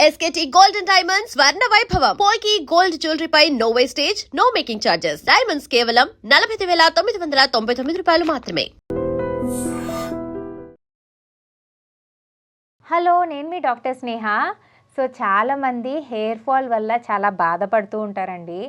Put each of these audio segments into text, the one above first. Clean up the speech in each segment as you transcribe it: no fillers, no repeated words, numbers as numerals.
SKT Gold and Diamonds Swarna Vaibhavam. Polki Gold Jewelry pi no wastage, no making charges. Diamonds కేవలం 49,999 రూపాయలు మాత్రమే. Hello, నేను మీ doctor స్నేహ. So చాలామంది hair fall వల్ల చాలా బాధపడుతూ ఉంటారండి.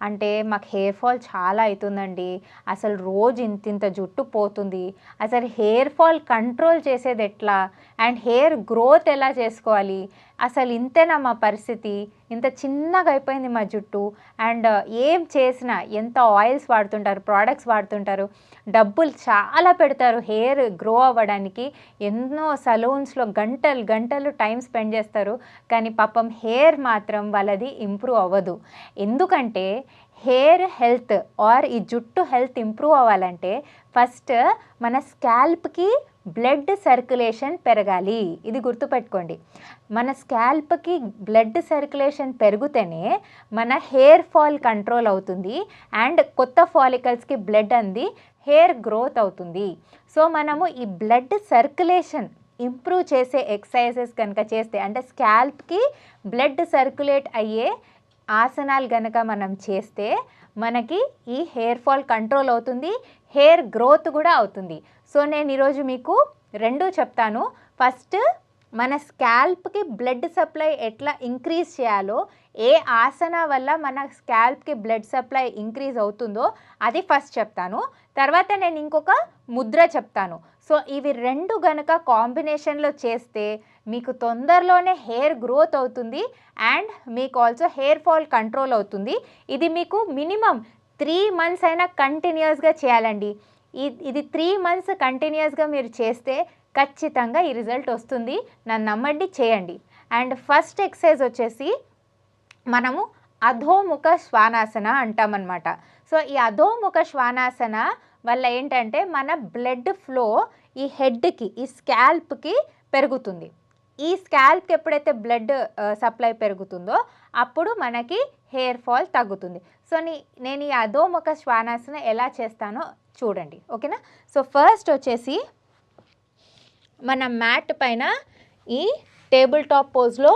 అంటే మాకు హెయిర్ ఫాల్ చాలా అవుతుందండి, అసలు రోజు ఇంత జుట్టు పోతుంది, అసలు హెయిర్ ఫాల్ కంట్రోల్ చేసేది ఎట్లా, అండ్ హెయిర్ గ్రోత్ ఎలా చేసుకోవాలి, అసలు ఇంతేనా మా పరిస్థితి, ఇంత చిన్నగా అయిపోయింది మా జుట్టు, అండ్ ఏం చేసినా ఎంత ఆయిల్స్ వాడుతుంటారు, ప్రోడక్ట్స్ వాడుతుంటారు, డబ్బులు చాలా పెడతారు హెయిర్ గ్రో అవ్వడానికి, ఎన్నో సలూన్స్లో గంటలు టైం స్పెండ్ చేస్తారు, కానీ పాపం హెయిర్ మాత్రం వాళ్ళది ఇంప్రూవ్ అవ్వదు. ఎందుకంటే హెయిర్ హెల్త్ ఆర్ ఈ జుట్టు హెల్త్ ఇంప్రూవ్ అవ్వాలంటే ఫస్ట్ మన స్కాల్ప్కి బ్లడ్ సర్క్యులేషన్ పెరగాలి. ఇది గుర్తుపెట్టుకోండి. మన స్కాల్ప్కి బ్లడ్ సర్క్యులేషన్ పెరిగితేనే మన హెయిర్ ఫాల్ కంట్రోల్ అవుతుంది, అండ్ కొత్త ఫాలికల్స్కి బ్లడ్ అంది హెయిర్ గ్రోత్ అవుతుంది. సో మనము ఈ బ్లడ్ సర్క్యులేషన్ ఇంప్రూవ్ చేసే ఎక్సర్సైజెస్ కనుక చేస్తే, అంటే స్కాల్ప్కి బ్లడ్ సర్క్యులేట్ అయ్యే ఆసనాలు కనుక మనం చేస్తే మనకి ఈ హెయిర్ ఫాల్ కంట్రోల్ అవుతుంది, హెయిర్ గ్రోత్ కూడా అవుతుంది. సో నేను ఈరోజు మీకు రెండు చెప్తాను. ఫస్ట్ మన స్కాల్ప్కి బ్లడ్ సప్లై ఎట్లా ఇంక్రీజ్ చేయాలో, ఏ ఆసన వల్ల మన స్కాల్ప్కి బ్లడ్ సప్లై ఇంక్రీజ్ అవుతుందో అది ఫస్ట్ చెప్తాను. తర్వాత నేను ఇంకొక ముద్ర చెప్తాను. సో ఇవి రెండు గనక కాంబినేషన్లో చేస్తే మీకు తొందరలోనే హెయిర్ గ్రోత్ అవుతుంది, అండ్ మీకు ఆల్సో హెయిర్ ఫాల్ కంట్రోల్ అవుతుంది. ఇది మీకు మినిమం 3 months అయినా కంటిన్యూస్గా చేయాలండి. ఇది 3 months కంటిన్యూస్గా మీరు చేస్తే ఖచ్చితంగా ఈ రిజల్ట్ వస్తుంది. నన్ను నమ్మండి, చేయండి. అండ్ ఫస్ట్ ఎక్సర్సైజ్ వచ్చేసి మనము అధోముఖ శ్వానాసన అంటామన్నమాట. సో ఈ అధోముఖ శ్వానాసన వల్ల ఏంటంటే మన బ్లడ్ ఫ్లో ఈ హెడ్కి, ఈ స్కాల్ప్కి పెరుగుతుంది. ఈ స్కాల్ప్కి ఎప్పుడైతే బ్లడ్ సప్లై పెరుగుతుందో అప్పుడు మనకి హెయిర్ ఫాల్ తగ్గుతుంది. సో నేను ఈ అధోముఖ శ్వానాసన ఎలా చేస్తానో చూడండి, ఓకేనా? సో ఫస్ట్ వచ్చేసి మన మ్యాట్ పైన ఈ టేబుల్ టాప్ పోజ్లో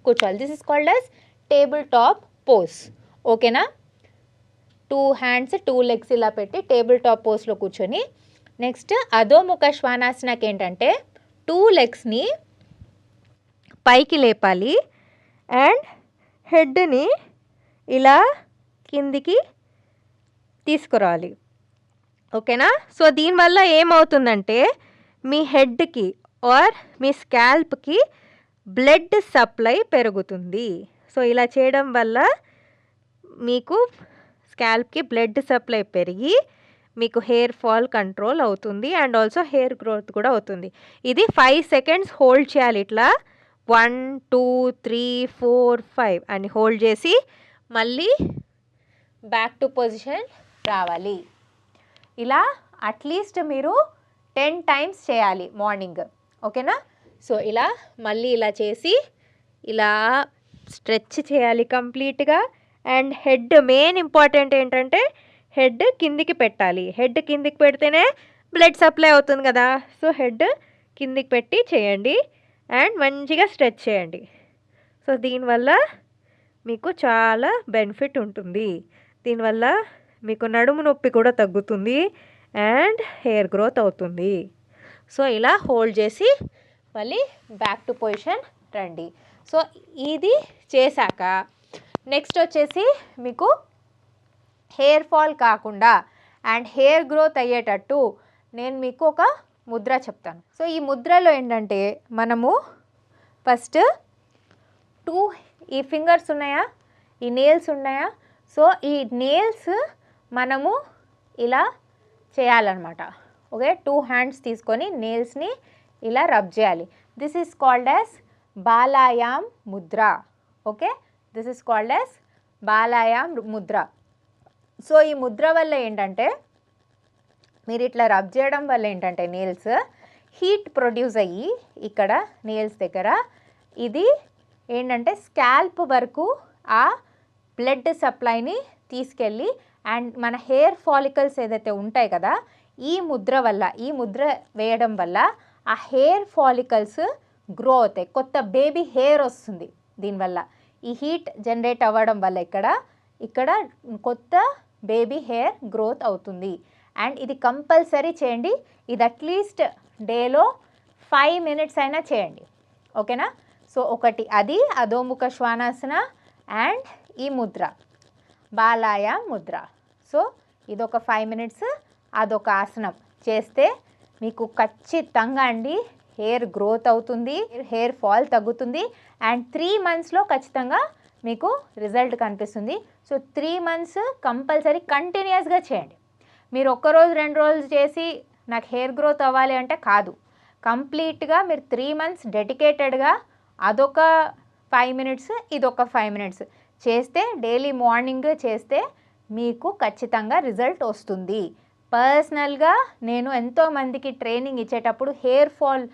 కూర్చోవాలి. This is called as table top pose, ఓకేనా? 2 hands 2 legs ఇలా పెట్టి టేబుల్ టాప్ పోజ్లో కూర్చొని, నెక్స్ట్ అధోముఖ శ్వానాసనకి ఏంటంటే 2 legsని పైకి లేపాలి, అండ్ హెడ్ని ఇలా కిందికి తీసుకురావాలి, ఓకేనా? సో దీనివల్ల ఏమవుతుందంటే మీ హెడ్కి ఆర్ మీ స్కాల్ప్కి బ్లడ్ సప్లై పెరుగుతుంది. సో ఇలా చేయడం వల్ల మీకు స్కాల్ప్కి బ్లడ్ సప్లై పెరిగి మీకు హెయిర్ ఫాల్ కంట్రోల్ అవుతుంది, అండ్ ఆల్సో హెయిర్ గ్రోత్ కూడా అవుతుంది. ఇది 5 seconds హోల్డ్ చేయాలి. ఇట్లా 1 2 3 4 5 అని హోల్డ్ చేసి మళ్ళీ బ్యాక్ టు పొజిషన్ రావాలి. ఇలా అట్లీస్ట్ మీరు 10 times చేయాలి మార్నింగ్, ఓకేనా? సో ఇలా మళ్ళీ ఇలా చేసి ఇలా స్ట్రెచ్ చేయాలి కంప్లీట్గా. అండ్ హెడ్ మెయిన్ ఇంపార్టెంట్ ఏంటంటే హెడ్ కిందికి పెట్టాలి. హెడ్ కిందికి పెడితేనే బ్లడ్ సప్లై అవుతుంది కదా. సో హెడ్ కిందికి పెట్టి చేయండి, అండ్ మంచిగా స్ట్రెచ్ చేయండి. సో దీనివల్ల మీకు చాలా బెనిఫిట్ ఉంటుంది. దీనివల్ల మీకు నడుము నొప్పి కూడా తగ్గుతుంది, అండ్ హెయిర్ గ్రోత్ అవుతుంది. సో ఇలా హోల్డ్ చేసి మళ్ళీ బ్యాక్ టు పొజిషన్ రండి. సో ఇది చేశాక నెక్స్ట్ వచ్చేసి మీకు హెయిర్ ఫాల్ కాకుండా అండ్ హెయిర్ గ్రోత్ అయ్యేటట్టు నేను మీకు ఒక ముద్ర చెప్తాను. సో ఈ ముద్రలో ఏంటంటే మనము ఫస్ట్ ఈ ఫింగర్స్ ఉన్నాయా, ఈ నెయిల్స్ ఉన్నాయా, సో ఈ నెయిల్స్ మనము ఇలా చేయాలన్నమాట, ఓకే? 2 hands తీసుకొని నెయిల్స్ని ఇలా రబ్ చేయాలి. This is called as Balayam mudra, okay? This is called as Balayam mudra. So ఈ ముద్ర వల్ల ఏంటంటే మీరు ఇట్లా రబ్ చేయడం వల్ల ఏంటంటే నెయిల్స్ హీట్ ప్రొడ్యూస్ అయ్యి ఇక్కడ నెయిల్స్ దగ్గర ఇది ఏంటంటే స్కాల్ప్ వరకు ఆ బ్లడ్ సప్లైని తీసుకెళ్ళి, అండ్ మన హెయిర్ ఫాలికల్స్ ఏదైతే ఉంటాయి కదా, ఈ ముద్ర వేయడం వల్ల ఆ హెయిర్ ఫాలికల్స్ గ్రో అవుతాయి, కొత్త బేబీ హెయిర్ వస్తుంది, దీనివల్ల ఈ హీట్ జనరేట్ అవ్వడం వల్ల ఇక్కడ కొత్త బేబీ హెయిర్ గ్రోత్ అవుతుంది. అండ్ ఇది కంపల్సరీ చేయండి. ఇది అట్లీస్ట్ డేలో 5 minutes అయినా చేయండి. ఓకేనా? సో ఒకటి అది అధోముఖ శ్వానాసన అండ్ ఈ ముద్ర బాలాయ ముద్ర. సో ఇదొక 5 minutes, అదొక ఆసనం చేస్తే మీకు ఖచ్చితంగా అండి హెయిర్ గ్రోత్ అవుతుంది, హెయిర్ ఫాల్ తగ్గుతుంది. అండ్ 3 monthsలో ఖచ్చితంగా మీకు రిజల్ట్ కనిపిస్తుంది. సో 3 months కంపల్సరీ కంటిన్యూస్గా చేయండి. మీరు ఒక్కరోజు 2 రోజులు చేసి నాకు హెయిర్ గ్రోత్ అవ్వాలి అంటే కాదు. కంప్లీట్గా మీరు 3 months డెడికేటెడ్గా అదొక 5 minutes, ఇదొక 5 minutes చేస్తే డైలీ మార్నింగ్ చేస్తే మీకు ఖచ్చితంగా రిజల్ట్ వస్తుంది. పర్సనల్గా నేను ఎంతోమందికి ట్రైనింగ్ ఇచ్చేటప్పుడు హెయిర్ ఫాల్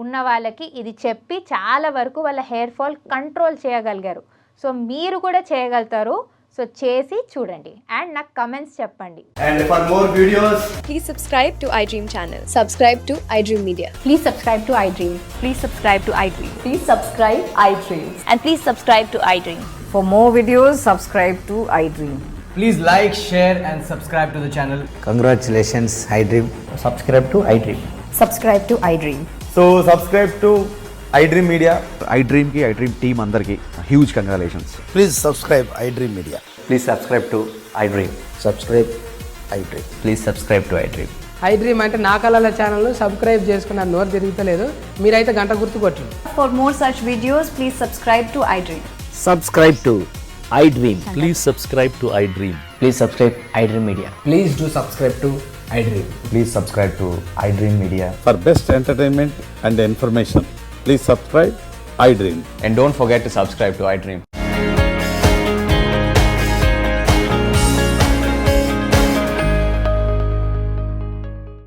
ఉన్న వాళ్ళకి ఇది చెప్పి చాలా వరకు వాళ్ళ హెయిర్ ఫాల్ కంట్రోల్ చేయగలిగారు. సో మీరు కూడా చేయగలుగుతారు. సో చేసి చూడండి అండ్ నాకు కమెంట్స్ చెప్పండి. And for more videos, Please subscribe to iDream channel. Subscribe to iDream Media. Please subscribe to iDream. Please subscribe to iDream. Please subscribe iDream. And please subscribe to iDream. For more videos, subscribe to iDream. please like, share and subscribe to the channel. Congratulations, iDream. Subscribe to iDream. Subscribe to iDream. So subscribe to iDream Media. iDream ki iDream team అందరికి huge congratulations. Please subscribe iDream Media. Please subscribe to iDream. Subscribe iDream. Please subscribe to iDream. iDream అంటే నా కళల channel subscribe చేసుకున్న నోరు తిరుగుతలేదు. మీరైతే గంట గుర్తు కొట్టండి. For more such videos, please subscribe to iDream. Subscribe to iDream. Please subscribe to iDream. Please subscribe iDream Media. Please do subscribe to iDream. Please subscribe to iDream Media. For best entertainment and information, please subscribe iDream. And don't forget to subscribe to iDream.